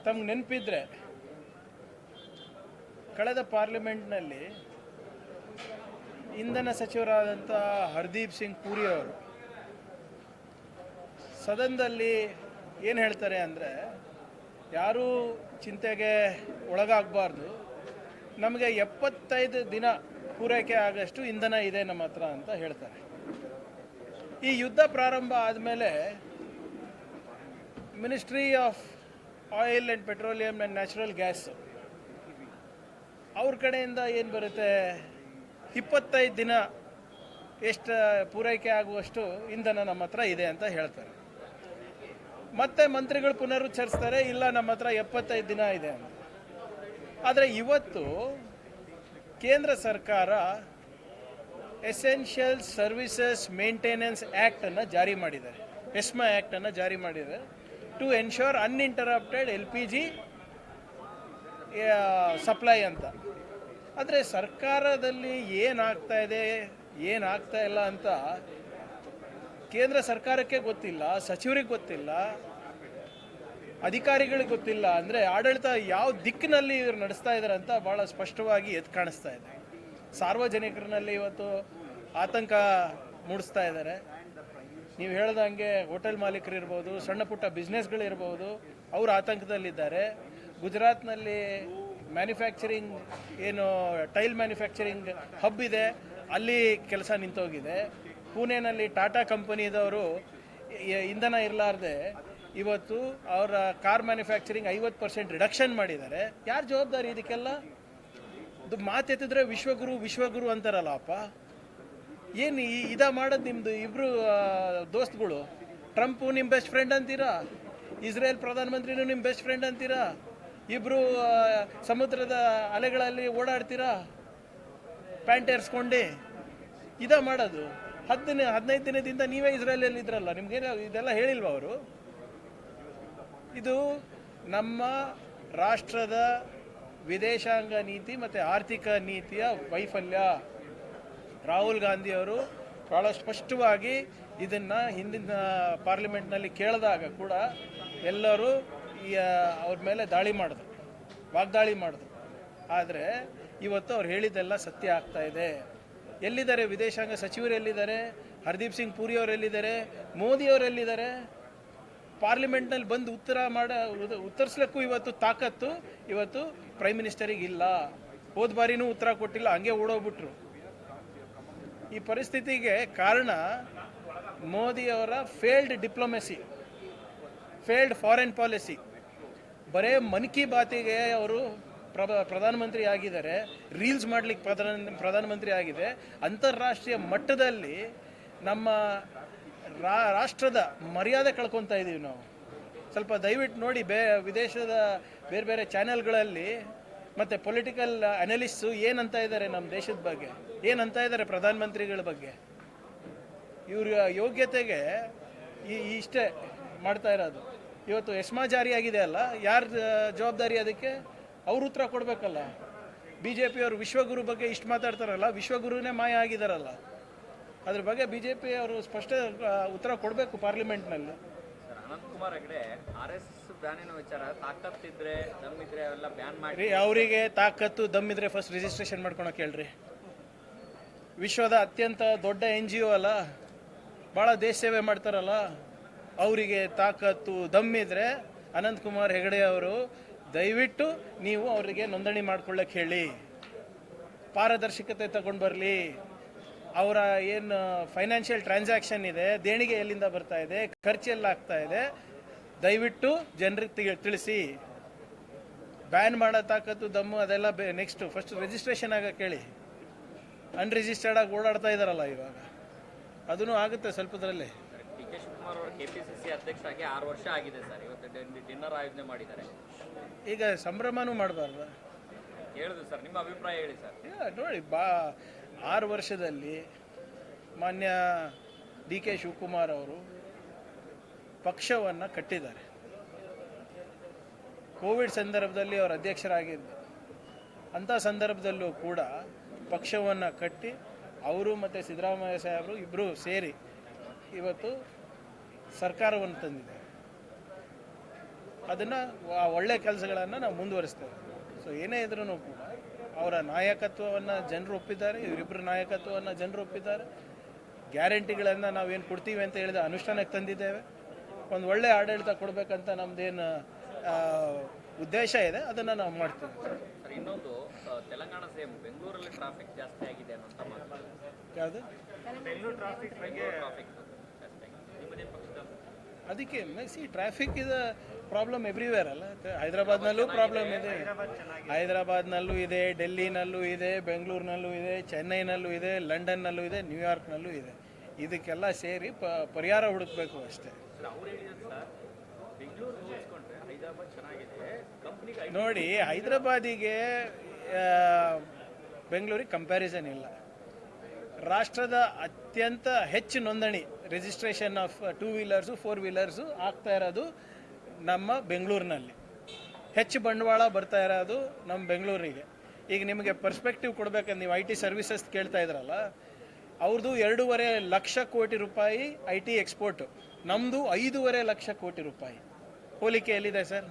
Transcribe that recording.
ತಮ್ಗೆ ನೆನಪಿದ್ರೆ ಕಳೆದ ಪಾರ್ಲಿಮೆಂಟ್ನಲ್ಲಿ ಇಂಧನ ಸಚಿವರಾದಂಥ ಹರ್ದೀಪ್ ಸಿಂಗ್ ಪುರಿ ಅವರು ಸದನದಲ್ಲಿ ಏನು ಹೇಳ್ತಾರೆ ಅಂದರೆ, ಯಾರೂ ಚಿಂತೆಗೆ ಒಳಗಾಗಬಾರ್ದು, ನಮಗೆ 75 ದಿನ ಪೂರೈಕೆ ಆಗಷ್ಟು ಇಂಧನ ಇದೆ ನಮ್ಮ ಹತ್ರ ಅಂತ ಹೇಳ್ತಾರೆ. ಈ ಯುದ್ಧ ಪ್ರಾರಂಭ ಆದಮೇಲೆ ministry of oil and petroleum and natural gas ಅವ್ರ ಕಡೆಯಿಂದ ಏನು ಬರುತ್ತೆ, 25 ದಿನ ಎಷ್ಟು ಪೂರೈಕೆ ಆಗುವಷ್ಟು ಇಂಧನ ನಮ್ಮ ಹತ್ರ ಇದೆ ಅಂತ ಹೇಳ್ತಾರೆ. ಮತ್ತೆ ಮಂತ್ರಿಗಳು ಪುನರುಚ್ಚರಿಸ್ತಾರೆ, ಇಲ್ಲ ನಮ್ಮ ಹತ್ರ 75 ದಿನ ಇದೆ ಅಂತ. ಆದರೆ ಇವತ್ತು ಕೇಂದ್ರ ಸರ್ಕಾರ ಎಸೆನ್ಷಿಯಲ್ ಸರ್ವಿಸಸ್ ಮೇಂಟೆನೆನ್ಸ್ ಆ್ಯಕ್ಟನ್ನು ಜಾರಿ ಮಾಡಿದ್ದಾರೆ, ಎಸ್ಮಾ ಆ್ಯಕ್ಟನ್ನು ಜಾರಿ ಮಾಡಿದ್ದಾರೆ, to ensure uninterrupted LPG supply ಅಂತ. ಆದರೆ ಸರ್ಕಾರದಲ್ಲಿ ಏನಾಗ್ತಾ ಇದೆ ಏನಾಗ್ತಾ ಇಲ್ಲ ಅಂತ ಕೇಂದ್ರ ಸರ್ಕಾರಕ್ಕೆ ಗೊತ್ತಿಲ್ಲ, ಸಚಿವರಿಗೆ ಗೊತ್ತಿಲ್ಲ, ಅಧಿಕಾರಿಗಳಿಗೆ ಗೊತ್ತಿಲ್ಲ. ಅಂದರೆ ಆಡಳಿತ ಯಾವ ದಿಕ್ಕಿನಲ್ಲಿ ಇವರು ನಡೆಸ್ತಾ ಇದ್ದಾರೆ ಅಂತ ಭಾಳ ಸ್ಪಷ್ಟವಾಗಿ ಎದ್ದು ಕಾಣಿಸ್ತಾ ಇದೆ. ಸಾರ್ವಜನಿಕರಲ್ಲಿ ಇವತ್ತು ಆತಂಕ ಮೂಡಿಸ್ತಾ ಇದ್ದಾರೆ. ನೀವು ಹೇಳ್ದಂಗೆ ಹೋಟೆಲ್ ಮಾಲೀಕರು ಇರ್ಬೋದು, ಸಣ್ಣ ಪುಟ್ಟ ಬಿಸ್ನೆಸ್ಗಳಿರ್ಬೋದು, ಅವರು ಆತಂಕದಲ್ಲಿದ್ದಾರೆ. ಗುಜರಾತ್ನಲ್ಲಿ ಮ್ಯಾನುಫ್ಯಾಕ್ಚರಿಂಗ್ ಏನು ಟೈಲ್ ಮ್ಯಾನುಫ್ಯಾಕ್ಚರಿಂಗ್ ಹಬ್ ಇದೆ, ಅಲ್ಲಿ ಕೆಲಸ ನಿಂತೋಗಿದೆ. ಪುಣೆನಲ್ಲಿ ಟಾಟಾ ಕಂಪನಿದವರು ಇಂಧನ ಇರಲಾರ್ದೆ ಇವತ್ತು ಅವರ ಕಾರ್ ಮ್ಯಾನುಫ್ಯಾಕ್ಚರಿಂಗ್ 50% ರಿಡಕ್ಷನ್ ಮಾಡಿದ್ದಾರೆ. ಯಾರು ಜವಾಬ್ದಾರಿ ಇದಕ್ಕೆಲ್ಲ? ಇದು ಮಾತೆತ್ತಿದ್ರೆ ವಿಶ್ವಗುರು ವಿಶ್ವಗುರು ಅಂತಾರಲ್ಲಪ್ಪ. ಏನು ಮಾಡೋದು ನಿಮ್ಮದು? ಇಬ್ಬರು ದೋಸ್ತಗಳು, ಟ್ರಂಪು ನಿಮ್ಮ ಬೆಸ್ಟ್ ಫ್ರೆಂಡ್ ಅಂತೀರಾ, ಇಸ್ರೇಲ್ ಪ್ರಧಾನಮಂತ್ರಿನೂ ನಿಮ್ಮ ಬೆಸ್ಟ್ ಫ್ರೆಂಡ್ ಅಂತೀರಾ, ಇಬ್ಬರು ಸಮುದ್ರದ ಅಲೆಗಳಲ್ಲಿ ಓಡಾಡ್ತೀರಾ ಪ್ಯಾಂಟ್ ಏರ್ಸ್ಕೊಂಡು. ಮಾಡೋದು 15 ದಿನದಿಂದ ನೀವೇ ಇಸ್ರೇಲಲ್ಲಿ ಇದ್ರಲ್ಲ, ನಿಮ್ಗೇನು ಇದೆಲ್ಲ ಹೇಳಿಲ್ವ ಅವರು? ಇದು ನಮ್ಮ ರಾಷ್ಟ್ರದ ವಿದೇಶಾಂಗ ನೀತಿ ಮತ್ತು ಆರ್ಥಿಕ ನೀತಿಯ ವೈಫಲ್ಯ. ರಾಹುಲ್ ಗಾಂಧಿಯವರು ಭಾಳ ಸ್ಪಷ್ಟವಾಗಿ ಇದನ್ನು ಹಿಂದಿನ ಪಾರ್ಲಿಮೆಂಟ್ನಲ್ಲಿ ಕೇಳಿದಾಗ ಕೂಡ ಎಲ್ಲರೂ ಅವ್ರ ಮೇಲೆ ವಾಗ್ದಾಳಿ ಮಾಡಿದ್ರು. ಆದರೆ ಇವತ್ತು ಅವ್ರು ಹೇಳಿದ್ದೆಲ್ಲ ಸತ್ಯ ಆಗ್ತಾ ಇದೆ. ಎಲ್ಲಿದ್ದಾರೆ ವಿದೇಶಾಂಗ ಸಚಿವರು? ಎಲ್ಲಿದ್ದಾರೆ ಹರ್ದೀಪ್ ಸಿಂಗ್ ಪುರಿ ಅವರು? ಎಲ್ಲಿದ್ದಾರೆ ಮೋದಿಯವರು? ಎಲ್ಲಿದ್ದಾರೆ? ಪಾರ್ಲಿಮೆಂಟ್ನಲ್ಲಿ ಬಂದು ಉತ್ತರಿಸ್ಲಿಕ್ಕೂ ಇವತ್ತು ತಾಕತ್ತು ಇವತ್ತು ಪ್ರೈಮ್ ಮಿನಿಸ್ಟರಿಗೆ ಇಲ್ಲ. ಹೋದ ಬಾರಿನೂ ಉತ್ತರ ಕೊಟ್ಟಿಲ್ಲ, ಹಂಗೆ ಓಡೋಗ್ಬಿಟ್ರು. ಈ ಪರಿಸ್ಥಿತಿಗೆ ಕಾರಣ ಮೋದಿಯವರ failed diplomacy, failed foreign policy. ಬರೇ ಮನ್ ಕಿ ಬಾತಿಗೆ ಅವರು ಪ್ರಧಾನಮಂತ್ರಿ ಆಗಿದ್ದಾರೆ, ರೀಲ್ಸ್ ಮಾಡಲಿಕ್ಕೆ ಪ್ರಧಾನಮಂತ್ರಿ ಆಗಿದೆ. ಅಂತಾರಾಷ್ಟ್ರೀಯ ಮಟ್ಟದಲ್ಲಿ ನಮ್ಮ ರಾಷ್ಟ್ರದ ಮರ್ಯಾದೆ ಕಳ್ಕೊತಾ ಇದ್ದೀವಿ ನಾವು. ಸ್ವಲ್ಪ ದಯವಿಟ್ಟು ನೋಡಿ, ವಿದೇಶದ ಬೇರೆ ಬೇರೆ ಚಾನೆಲ್ಗಳಲ್ಲಿ ಮತ್ತು ಪೊಲಿಟಿಕಲ್ ಅನಲಿಸ್ಟು ಏನಂತ ಇದ್ದಾರೆ ನಮ್ಮ ದೇಶದ ಬಗ್ಗೆ, ಏನಂತ ಇದ್ದಾರೆ ಪ್ರಧಾನಮಂತ್ರಿಗಳ ಬಗ್ಗೆ. ಇವ್ರ ಯೋಗ್ಯತೆಗೆ ಇಷ್ಟೇ ಮಾಡ್ತಾ ಇರೋದು. ಇವತ್ತು ಎಸ್ಮಾ ಜಾರಿಯಾಗಿದೆ ಅಲ್ಲ, ಯಾರು ಜವಾಬ್ದಾರಿ ಅದಕ್ಕೆ? ಅವ್ರು ಉತ್ತರ ಕೊಡಬೇಕಲ್ಲ. BJP ಅವರು ವಿಶ್ವಗುರು ಬಗ್ಗೆ ಇಷ್ಟು ಮಾತಾಡ್ತಾರಲ್ಲ, ವಿಶ್ವಗುರುನೇ ಮಾಯ ಆಗಿದ್ದಾರಲ್ಲ. ಅದ್ರ ಬಗ್ಗೆ BJP ಅವರು ಸ್ಪಷ್ಟ ಉತ್ತರ ಕೊಡಬೇಕು ಪಾರ್ಲಿಮೆಂಟ್ನಲ್ಲಿ. ಅನಂತಕುಮಾರ್ ಹೆಗಡೆ RSS ಬ್ಯಾನಿನ ವಿಚಾರ ತಾಕತ್ತಿದ್ರೆ ದಮ್ಮಿದ್ರೆ ಅವೆಲ್ಲ ಬ್ಯಾನ್ ಮಾಡಿ. ಅವರಿಗೆ ತಾಕತ್ತು ದಮ್ಮಿದ್ರೆ ಫಸ್ಟ್ ರಿಜಿಸ್ಟ್ರೇಷನ್ ಮಾಡ್ಕೊಳಕ್ಕೆ ಹೇಳ್ರಿ. ವಿಶ್ವದ ಅತ್ಯಂತ ದೊಡ್ಡ NGO ಅಲ್ಲ, ಭಾಳ ದೇಶ ಸೇವೆ ಮಾಡ್ತಾರಲ್ಲ, ಅವರಿಗೆ ತಾಕತ್ತು ದಮ್ಮಿದ್ರೆ ಅನಂತಕುಮಾರ್ ಹೆಗಡೆ ಅವರು ದಯವಿಟ್ಟು ನೀವು ಅವರಿಗೆ ನೋಂದಣಿ ಮಾಡ್ಕೊಳ್ಳಕ್ಕೆ ಹೇಳಿ, ಪಾರದರ್ಶಕತೆ ತಗೊಂಡು ಬರಲಿ. ಅವರ ಏನು ಫೈನಾನ್ಷಿಯಲ್ ಟ್ರಾನ್ಸಾಕ್ಷನ್ ಇದೆ, ದೇಣಿಗೆ ಎಲ್ಲಿಂದ ಬರ್ತಾ ಇದೆ, ಖರ್ಚು ಎಲ್ಲ ಆಗ್ತಾ ಇದೆ, ದಯವಿಟ್ಟು ಜನರಿಗೆ ತಿಳಿಸಿ. ಬ್ಯಾನ್ ಮಾಡೋ ತಾಕತ್ತು ದಮ್ಮು ಅದೆಲ್ಲ ನೆಕ್ಸ್ಟು ಫಸ್ಟ್ ರಿಜಿಸ್ಟ್ರೇಷನ್ ಆಗಕ್ಕೆ ಹೇಳಿ. ಅನ್ರಿಜಿಸ್ಟರ್ಡ್ ಆಗಿ ಓಡಾಡ್ತಾ ಇದ್ದಾರಲ್ಲ ಇವಾಗ, ಅದೂ ಆಗುತ್ತೆ ಸ್ವಲ್ಪದರಲ್ಲೇ. DK ಶಿವಕುಮಾರ್ ಅವರು KPCC ಅಧ್ಯಕ್ಷ ಆಗಿ 6 ವರ್ಷ ಆಗಿದೆ ಸರ್. ಇವತ್ತು ಡಿನ್ನರ್ ಆಯೋಜನೆ ಮಾಡಿದ್ದಾರೆ. ಈಗ ಸಂಭ್ರಮನೂ ಮಾಡಬಾರ್ದು ಹೇಳಿದ್ರು ಸರ್, ನಿಮ್ಮ ಅಭಿಪ್ರಾಯ ಹೇಳಿ ಸರ್. ನೋಡಿ, 6 ವರ್ಷದಲ್ಲಿ ಮಾನ್ಯ DK ಶಿವಕುಮಾರ್ ಅವರು ಪಕ್ಷವನ್ನು ಕಟ್ಟಿದ್ದಾರೆ. ಕೋವಿಡ್ ಸಂದರ್ಭದಲ್ಲಿ ಅವರು ಅಧ್ಯಕ್ಷರಾಗಿದ್ದು, ಅಂಥ ಸಂದರ್ಭದಲ್ಲೂ ಕೂಡ ಪಕ್ಷವನ್ನು ಕಟ್ಟಿ ಅವರು ಮತ್ತು ಸಿದ್ದರಾಮಯ್ಯ ಸಾಹೇಬರು ಇಬ್ಬರು ಸೇರಿ ಇವತ್ತು ಸರ್ಕಾರವನ್ನು ತಂದಿದ್ದಾರೆ. ಅದನ್ನು ಒಳ್ಳೆ ಕೆಲಸಗಳನ್ನು ನಾವು ಮುಂದುವರಿಸ್ತೇವೆ. ಸೊ ಏನೇ ಇದ್ರೂ ಕೂಡ ಅವರ ನಾಯಕತ್ವವನ್ನು ಜನರು ಒಪ್ಪಿದ್ದಾರೆ, ಇವರಿಬ್ಬರ ನಾಯಕತ್ವವನ್ನು ಜನರು ಒಪ್ಪಿದ್ದಾರೆ. ಗ್ಯಾರಂಟಿಗಳನ್ನು ನಾವೇನು ಕೊಡ್ತೀವಿ ಅಂತ ಹೇಳಿದ ಅನುಷ್ಠಾನಕ್ಕೆ ತಂದಿದ್ದೇವೆ. ಒಂದು ಒಳ್ಳೆ ಆಡಳಿತ ಕೊಡಬೇಕಂತ ನಮ್ಮದೇನು ಉದ್ದೇಶ ಇದೆ ಅದನ್ನು ನಾವು ಮಾಡ್ತೀವಿ. ಸರ್ ಇನ್ನೊಂದು ತೆಲಂಗಾಣ ಸೇಮ್ ಬೆಂಗಳೂರಲ್ಲಿ ಟ್ರಾಫಿಕ್ ಜಾಸ್ತಿ ಆಗಿದೆ ಅನ್ನೋಂಥ ಮಾತು. ಯಾವುದು ಬೆಂಗಳೂರು ಟ್ರಾಫಿಕ್ ಜಾಸ್ತಿ ಆಗಿದೆ ನಿಮ್ಮದೇ ಪಕ್ಷದ ಅದಕ್ಕೆ ಟ್ರಾಫಿಕ್ ಇದು ಪ್ರಾಬ್ಲಮ್ ಎವ್ರಿವೇರ್ ಅಲ್ಲ. ಹೈದರಾಬಾದ್ನಲ್ಲೂ ಪ್ರಾಬ್ಲಮ್ ಇದೆ, ಹೈದರಾಬಾದ್ನಲ್ಲೂ ಇದೆ, ಡೆಲ್ಲಿನಲ್ಲೂ ಇದೆ, ಬೆಂಗಳೂರಿನಲ್ಲೂ ಇದೆ, ಚೆನ್ನೈನಲ್ಲೂ ಇದೆ, ಲಂಡನ್ನಲ್ಲೂ ಇದೆ, ನ್ಯೂಯಾರ್ಕ್ನಲ್ಲೂ ಇದೆ. ಇದಕ್ಕೆಲ್ಲ ಸೇರಿ ಪರಿಹಾರ ಹುಡುಕಬೇಕು ಅಷ್ಟೇ. ನೋಡಿ, ಹೈದರಾಬಾದಿಗೆ ಬೆಂಗಳೂರಿಗೆ ಕಂಪ್ಯಾರಿಸನ್ ಇಲ್ಲ. ರಾಷ್ಟ್ರದ ಅತ್ಯಂತ ಹೆಚ್ಚು ನೋಂದಣಿ ರಿಜಿಸ್ಟ್ರೇಷನ್ ಆಫ್ 2 ವೀಲರ್ಸು 4 ವೀಲರ್ಸು ಆಗ್ತಾ ಇರೋದು ನಮ್ಮ ಬೆಂಗಳೂರಿನಲ್ಲಿ. ಹೆಚ್ಚು ಬಂಡವಾಳ ಬರ್ತಾ ಇರೋದು ನಮ್ಮ ಬೆಂಗಳೂರಿಗೆ. ಈಗ ನಿಮಗೆ ಪರ್ಸ್ಪೆಕ್ಟಿವ್ ಕೊಡಬೇಕಂದ್ರೆ ನೀವು IT ಸರ್ವಿಸಸ್ ಕೇಳ್ತಾ ಇದ್ರಲ್ಲ, ಅವ್ರದ್ದು 2.5 ಲಕ್ಷ ಕೋಟಿ ರೂಪಾಯಿ IT ಎಕ್ಸ್ಪೋರ್ಟು, ನಮ್ಮದು 5.5 ಲಕ್ಷ ಕೋಟಿ ರೂಪಾಯಿ. ಹೋಲಿಕೆ ಎಲ್ಲಿದೆ ಸರ್?